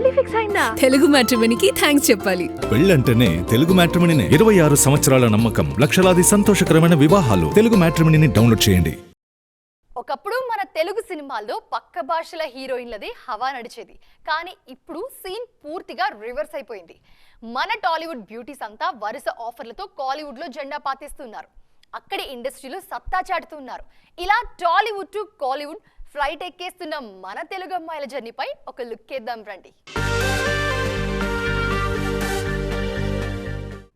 పెళ్లి ఫిక్స్ అయిందా? తెలుగు మ్యాట్రిమోనీకి థ్యాంక్స్ చెప్పాలి. పెళ్ళంటేనే తెలుగు మ్యాట్రిమోనీనే. 26 సంవత్సరాల నమ్మకం, లక్షలాది సంతోషకరమైన వివాహాలు. తెలుగు మ్యాట్రిమోనీని డౌన్లోడ్ చేయండి. ఒకప్పుడు మన తెలుగు సినిమాల్లో పక్క భాషల హీరోయిన్లది హవా నడిచేది. కానీ ఇప్పుడు సీన్ పూర్తిగా రివర్స్ అయిపోయింది. మన టాలీవుడ్ బ్యూటీస్ అంతా వరుస ఆఫర్లతో కాలీవుడ్లో జెండా పాతిస్తున్నారు. అక్కడి ఇండస్ట్రీలో సత్తా చాటుతున్నారు. ఇలా టాలీవుడ్ టు కాలీవుడ్ ఫ్లైట్ ఎక్కేస్తున్న మన తెలుగు అమ్మాయిల జర్నీపై ఒక లుక్ వేద్దాం రండి.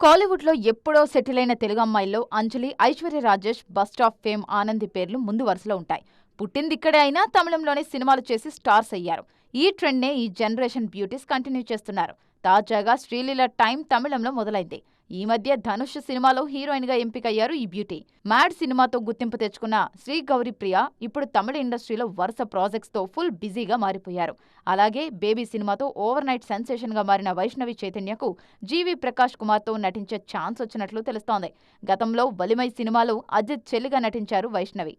కాలీవుడ్లో ఎప్పుడో సెటిల్ అయిన తెలుగు అమ్మాయిల్లో అంజలి, ఐశ్వర్య రాజేష్, బస్ట్ ఆఫ్ ఫేమ్ ఆనంది పేర్లు ముందు వరుసలో ఉంటాయి. పుట్టింది ఇక్కడే అయినా తమిళంలోనే సినిమాలు చేసి స్టార్స్ అయ్యారు. ఈ ట్రెండ్నే ఈ జనరేషన్ బ్యూటీస్ కంటిన్యూ చేస్తున్నారు. తాజాగా శ్రీలీల టైం తమిళంలో మొదలైంది. ఈ మధ్య ధనుష్ సినిమాలో హీరోయిన్ గా ఎంపికయ్యారు ఈ బ్యూటీ. మ్యాడ్ సినిమాతో గుర్తింపు తెచ్చుకున్న శ్రీ గౌరీ ప్రియ ఇప్పుడు తమిళ ఇండస్ట్రీలో వరుస ప్రాజెక్ట్స్ తో ఫుల్ బిజీగా మారిపోయారు. అలాగే బేబీ సినిమాతో ఓవర్ నైట్ సెన్సేషన్ గా మారిన వైష్ణవి చైతన్యకు జీవి ప్రకాష్ కుమార్ తో నటించే ఛాన్స్ వచ్చినట్లు తెలుస్తోంది. గతంలో వలిమై సినిమాలో అజిత్ చెల్లిగా నటించారు వైష్ణవి.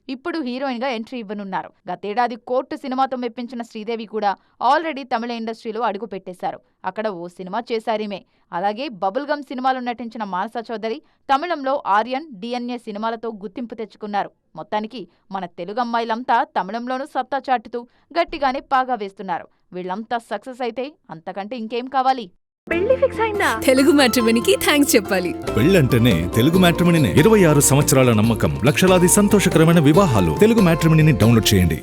ఇప్పుడు హీరోయిన్ గా ఎంట్రీ ఇవ్వనున్నారు. గతేడాది కోర్టు సినిమాతో మెప్పించిన శ్రీదేవి కూడా ఆల్రెడీ తమిళ ఇండస్ట్రీలో అడుగు పెట్టేశారు. అక్కడ ఓ సినిమా చేశారీమే. అలాగే బబుల్ గమ్ సినిమాలో నటించిన మానస చౌదరి తమిళంలో ఆర్యన్, డిఎన్ఏ సినిమాలతో గుర్తింపు తెచ్చుకున్నారు. మొత్తానికి మన తెలుగు అమ్మాయిలంతా తమిళంలోనూ సత్తా చాటుతూ గట్టిగానే పాగా వేస్తున్నారు. వీళ్లంతా సక్సెస్ అయితే అంతకంటే ఇంకేం కావాలి? పెళ్లి ఫిక్స్ అయిందా? తెలుగు మ్యాట్రిమోనీకి థ్యాంక్స్ చెప్పాలి. పెళ్ళంటేనే తెలుగు మ్యాట్రిమోనీనే. 26 సంవత్సరాల నమ్మకం, లక్షలాది సంతోషకరమైన వివాహాలు. తెలుగు మ్యాట్రిమోనీని డౌన్లోడ్ చేయండి.